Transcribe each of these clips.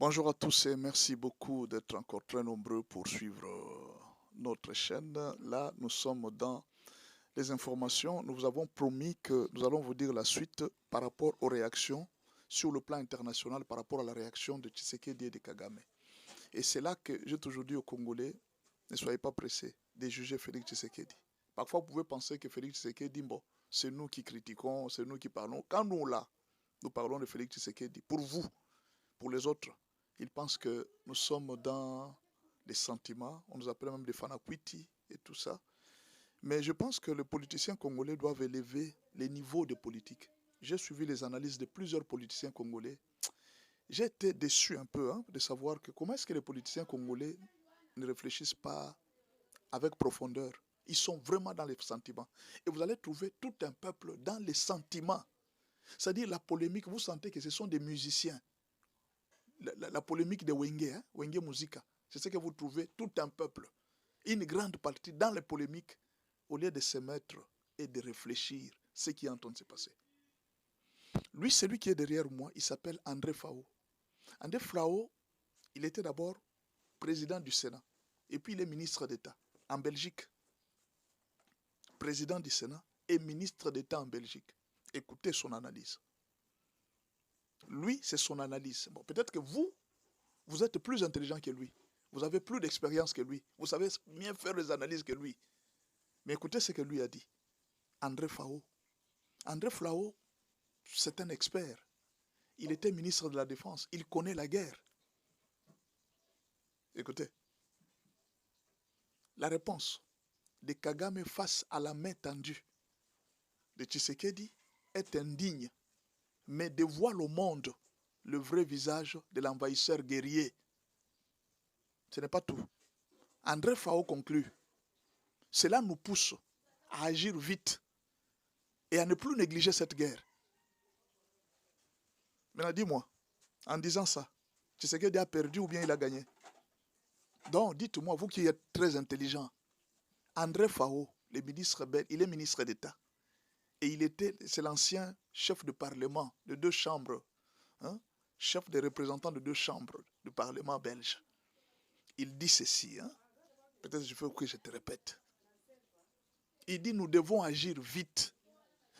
Bonjour à tous et merci beaucoup d'être encore très nombreux pour suivre notre chaîne. Là, nous sommes dans les informations. Nous vous avons promis que nous allons vous dire la suite par rapport aux réactions sur le plan international, par rapport à la réaction de Tshisekedi et de Kagame. Et c'est là que j'ai toujours dit aux Congolais, ne soyez pas pressés de juger Félix Tshisekedi. Parfois, vous pouvez penser que Félix Tshisekedi, bon, c'est nous qui critiquons, c'est nous qui parlons. Quand nous, là, nous parlons de Félix Tshisekedi, pour vous, pour les autres, ils pensent que nous sommes dans les sentiments. On nous appelle même des fanakwiti et tout ça. Mais je pense que les politiciens congolais doivent élever les niveaux de politique. J'ai suivi les analyses de plusieurs politiciens congolais. J'ai été déçu un peu de savoir que comment est-ce que les politiciens congolais ne réfléchissent pas avec profondeur. Ils sont vraiment dans les sentiments. Et vous allez trouver tout un peuple dans les sentiments. C'est-à-dire la polémique, vous sentez que ce sont des musiciens. La polémique de Wenge, Wenge Musica, c'est ce que vous trouvez tout un peuple, une grande partie dans les polémiques, au lieu de se mettre et de réfléchir ce qui est en train de se passer. Lui, celui qui est derrière moi, il s'appelle André Fao. André Fao, il était d'abord président du Sénat, et puis il est ministre d'État en Belgique. Président du Sénat et ministre d'État en Belgique. Écoutez son analyse. Lui, c'est son analyse. Bon, peut-être que vous êtes plus intelligent que lui. Vous avez plus d'expérience que lui. Vous savez mieux faire les analyses que lui. Mais écoutez ce que lui a dit. André Fao. André Fao, c'est un expert. Il était ministre de la Défense. Il connaît la guerre. Écoutez. La réponse de Kagame face à la main tendue de Tshisekedi est indigne, mais dévoile au monde le vrai visage de l'envahisseur guerrier. Ce n'est pas tout. André Fao conclut. Cela nous pousse à agir vite et à ne plus négliger cette guerre. Maintenant, dis-moi, en disant ça, Tshisekedi a perdu ou bien il a gagné? Donc, dites-moi, vous qui êtes très intelligent, André Fao, le ministre belge, il est ministre d'État. Et c'est l'ancien chef de parlement de deux chambres, chef des représentants de deux chambres du parlement belge. Il dit ceci, peut-être je veux que je te répète. Il dit, nous devons agir vite.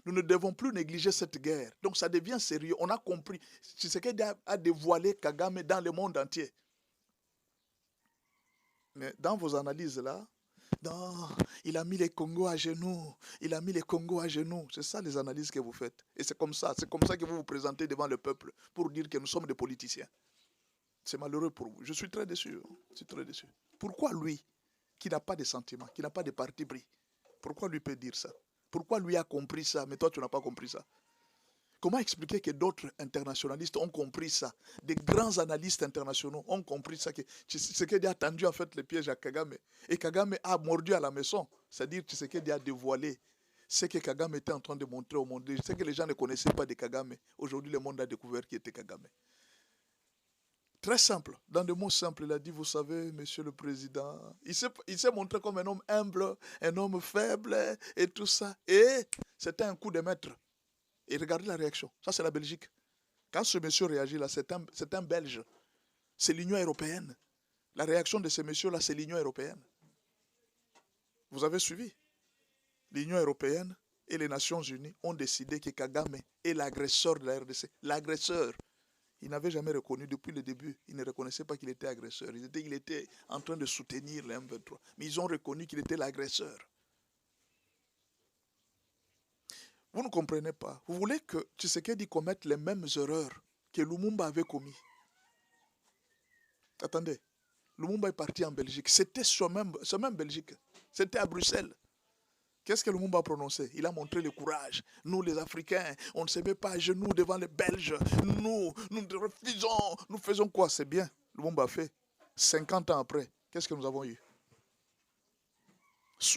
Nous ne devons plus négliger cette guerre. Donc ça devient sérieux. On a compris. Tshisekedi a dévoilé Kagame dans le monde entier. Mais dans vos analyses là, non, il a mis les Congos à genoux. Il a mis les Congos à genoux. C'est ça les analyses que vous faites. Et c'est comme ça que vous vous présentez devant le peuple pour dire que nous sommes des politiciens. C'est malheureux pour vous. Je suis très déçu. Je suis très déçu. Pourquoi lui, qui n'a pas de sentiments, qui n'a pas de parti pris, pourquoi lui peut dire ça? Pourquoi lui a compris ça, mais toi tu n'as pas compris ça? Comment expliquer que d'autres internationalistes ont compris ça? Des grands analystes internationaux ont compris ça, que Tshisekedi a tendu en fait le piège à Kagame. Et Kagame a mordu à la maison. C'est-à-dire que Tshisekedi a dévoilé ce que Kagame était en train de montrer au monde. Ce que les gens ne connaissaient pas de Kagame. Aujourd'hui, le monde a découvert qui était Kagame. Très simple. Dans des mots simples, il a dit, vous savez, monsieur le président, il s'est montré comme un homme humble, un homme faible et tout ça. Et c'était un coup de maître. Et regardez la réaction. Ça, c'est la Belgique. Quand ce monsieur réagit là, c'est un Belge. C'est l'Union européenne. La réaction de ce monsieur-là, c'est l'Union européenne. Vous avez suivi? L'Union européenne et les Nations unies ont décidé que Kagame est l'agresseur de la RDC. L'agresseur. Il n'avait jamais reconnu depuis le début. Il ne reconnaissait pas qu'il était agresseur. Il était en train de soutenir les M23. Mais ils ont reconnu qu'il était l'agresseur. Vous ne comprenez pas. Vous voulez que Tshisekedi commette les mêmes erreurs que Lumumba avait commis. Attendez. Lumumba est parti en Belgique. C'était ce même Belgique. C'était à Bruxelles. Qu'est-ce que Lumumba a prononcé? Il a montré le courage. Nous, les Africains, on ne se met pas à genoux devant les Belges. Nous refusons. Nous faisons quoi? C'est bien. Lumumba a fait. 50 ans après, qu'est-ce que nous avons eu?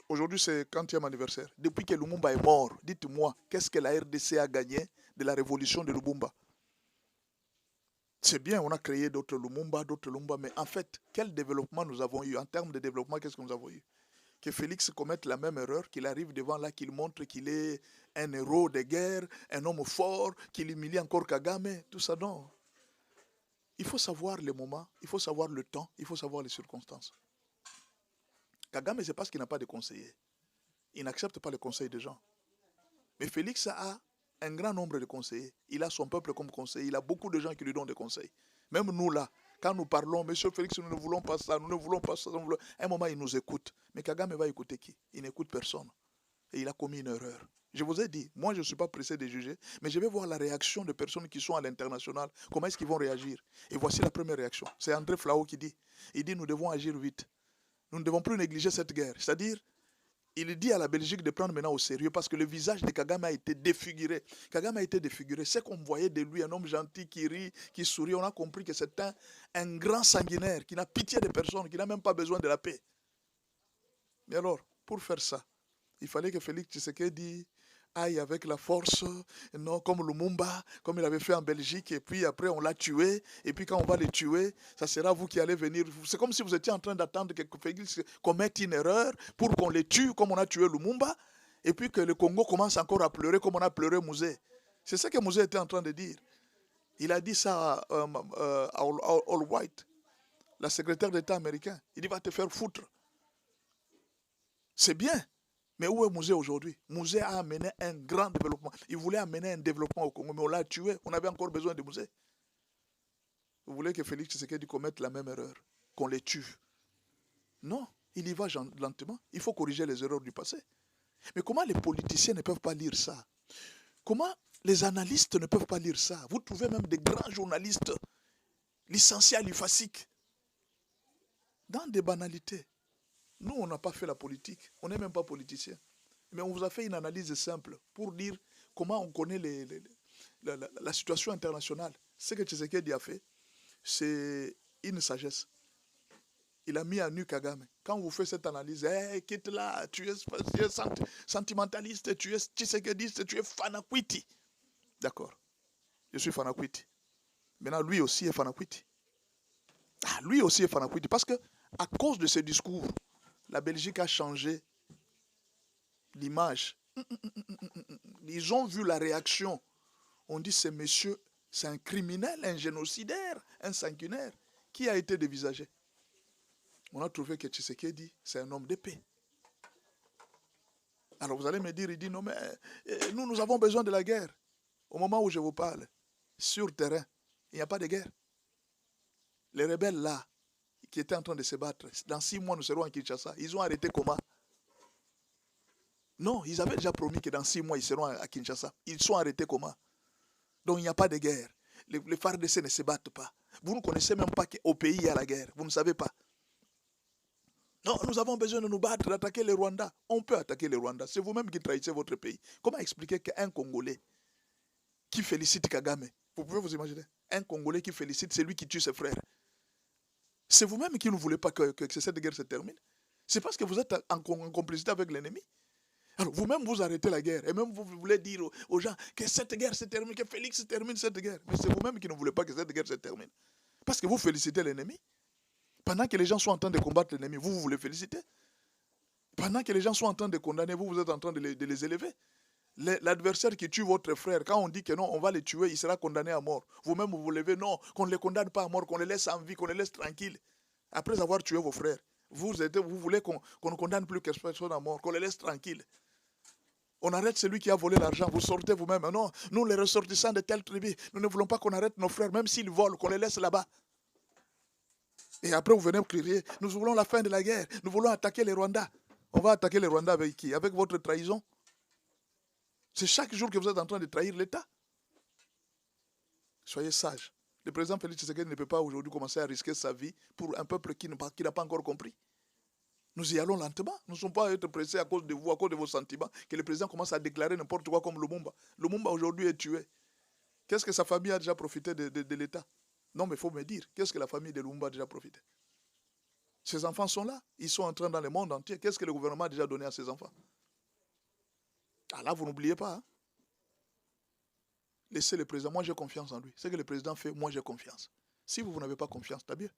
Aujourd'hui, c'est 40e anniversaire. Depuis que Lumumba est mort, dites-moi, qu'est-ce que la RDC a gagné de la révolution de Lumumba? C'est bien, on a créé d'autres Lumumba, mais en fait, quel développement nous avons eu? En termes de développement, qu'est-ce que nous avons eu? Que Félix commette la même erreur, qu'il arrive devant là, qu'il montre qu'il est un héros de guerre, un homme fort, qu'il humilie encore Kagame, tout ça non. Il faut savoir les moments, il faut savoir le temps, il faut savoir les circonstances. Kagame, c'est parce qu'il n'a pas de conseillers. Il n'accepte pas les conseils des gens. Mais Félix a un grand nombre de conseillers. Il a son peuple comme conseiller. Il a beaucoup de gens qui lui donnent des conseils. Même nous là, quand nous parlons, Monsieur Félix, nous ne voulons pas ça, nous ne voulons pas ça. À un moment, il nous écoute. Mais Kagame va écouter qui? Il n'écoute personne. Et il a commis une erreur. Je vous ai dit, moi je ne suis pas pressé de juger, mais je vais voir la réaction de personnes qui sont à l'international. Comment est-ce qu'ils vont réagir? Et voici la première réaction. C'est André Flao qui dit. Il dit, nous devons agir vite. Nous ne devons plus négliger cette guerre. C'est-à-dire, il dit à la Belgique de prendre maintenant au sérieux parce que le visage de Kagame a été défiguré. Kagame a été défiguré. C'est qu'on voyait de lui un homme gentil qui rit, qui sourit. On a compris que c'est un grand sanguinaire qui n'a pitié de personne, qui n'a même pas besoin de la paix. Mais alors, pour faire ça, il fallait que Félix Tshisekedi aille avec la force, non, comme Lumumba, comme il avait fait en Belgique, et puis après on l'a tué, et puis quand on va le tuer, ça sera vous qui allez venir. C'est comme si vous étiez en train d'attendre que Félix commette une erreur pour qu'on le tue comme on a tué Lumumba, et puis que le Congo commence encore à pleurer comme on a pleuré Mouzé. C'est ce que Mouzé était en train de dire. Il a dit ça à Albright, la secrétaire d'État américain. Il dit, va te faire foutre. C'est bien. Mais où est Mouzé aujourd'hui? Mouzé a amené un grand développement. Il voulait amener un développement au Congo, mais on l'a tué. On avait encore besoin de Mouzé. Vous voulez que Félix Tshisekedi commette la même erreur? Qu'on les tue? Non, il y va lentement. Il faut corriger les erreurs du passé. Mais comment les politiciens ne peuvent pas lire ça? Comment les analystes ne peuvent pas lire ça? Vous trouvez même des grands journalistes licenciés à l'UFASIC dans des banalités. Nous, on n'a pas fait la politique. On n'est même pas politicien. Mais on vous a fait une analyse simple pour dire comment on connaît la situation internationale. Ce que Tshisekedi a fait, c'est une sagesse. Il a mis à nu Kagame. Quand vous faites cette analyse, hey, quitte là, tu es sentimentaliste, tu es Tshisekediste, tu es Fanakwiti. D'accord. Je suis Fanakwiti. Maintenant, lui aussi est Fanakwiti. Ah, lui aussi est Fanakwiti. Parce que, à cause de ce discours, la Belgique a changé l'image. Ils ont vu la réaction. On dit, ce monsieur, c'est un criminel, un génocidaire, un sanguinaire, qui a été dévisagé. On a trouvé que Tshisekedi, c'est un homme de paix. Alors vous allez me dire, il dit, non mais nous avons besoin de la guerre. Au moment où je vous parle, sur terrain, il n'y a pas de guerre. Les rebelles là, qui étaient en train de se battre, dans 6 mois nous serons à Kinshasa. Ils ont arrêté comment? Non, ils avaient déjà promis que dans 6 mois ils seront à Kinshasa. Ils sont arrêtés comment? Donc il n'y a pas de guerre. Les FARDC ne se battent pas. Vous ne connaissez même pas qu'au pays il y a la guerre. Vous ne savez pas. Non, nous avons besoin de nous battre, d'attaquer les Rwandais. On peut attaquer les Rwandais. C'est vous-même qui trahissez votre pays. Comment expliquer qu'un Congolais qui félicite Kagame, vous pouvez vous imaginer, un Congolais qui félicite, c'est lui qui tue ses frères. C'est vous-même qui ne voulez pas que cette guerre se termine. C'est parce que vous êtes en complicité avec l'ennemi. Alors vous-même vous arrêtez la guerre. Et même vous voulez dire aux gens que cette guerre se termine, que Félix termine cette guerre. Mais c'est vous-même qui ne voulez pas que cette guerre se termine. Parce que vous félicitez l'ennemi. Pendant que les gens sont en train de combattre l'ennemi, vous les félicitez. Pendant que les gens sont en train de condamner, vous êtes en train de les élever. L'adversaire qui tue votre frère, quand on dit que non, on va le tuer, il sera condamné à mort. Vous-même, vous vous levez, non, qu'on ne les condamne pas à mort, qu'on les laisse en vie, qu'on les laisse tranquilles. Après avoir tué vos frères, vous voulez qu'on ne condamne plus personne à mort, qu'on les laisse tranquilles. On arrête celui qui a volé l'argent, vous sortez vous-même. Non, nous les ressortissants de telle tribu, nous ne voulons pas qu'on arrête nos frères, même s'ils volent, qu'on les laisse là-bas. Et après, vous venez crier, nous voulons la fin de la guerre, nous voulons attaquer les Rwandais. On va attaquer les Rwandais avec qui? Avec votre trahison? C'est chaque jour que vous êtes en train de trahir l'État. Soyez sages. Le président Félix Tshisekedi ne peut pas aujourd'hui commencer à risquer sa vie pour un peuple qui n'a pas encore compris. Nous y allons lentement. Nous ne sommes pas à être pressés à cause de vous, à cause de vos sentiments, que le président commence à déclarer n'importe quoi comme Lumumba. Lumumba aujourd'hui est tué. Qu'est-ce que sa famille a déjà profité de l'État? Non, mais il faut me dire, qu'est-ce que la famille de Lumumba a déjà profité? Ses enfants sont là. Ils sont en train dans le monde entier. Qu'est-ce que le gouvernement a déjà donné à ses enfants? Ah là, vous n'oubliez pas. Hein? Laissez le président. Moi, j'ai confiance en lui. Ce que le président fait, moi, j'ai confiance. Si vous n'avez pas confiance, t'as bien.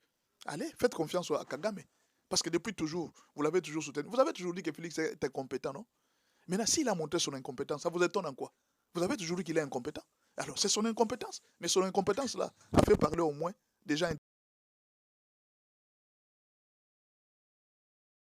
Allez, faites confiance à Kagame. Parce que depuis toujours, vous l'avez toujours soutenu. Vous avez toujours dit que Félix est incompétent, non? Maintenant, s'il a montré son incompétence, ça vous étonne en quoi? Vous avez toujours dit qu'il est incompétent. Alors, c'est son incompétence. Mais son incompétence, là, a fait parler au moins déjà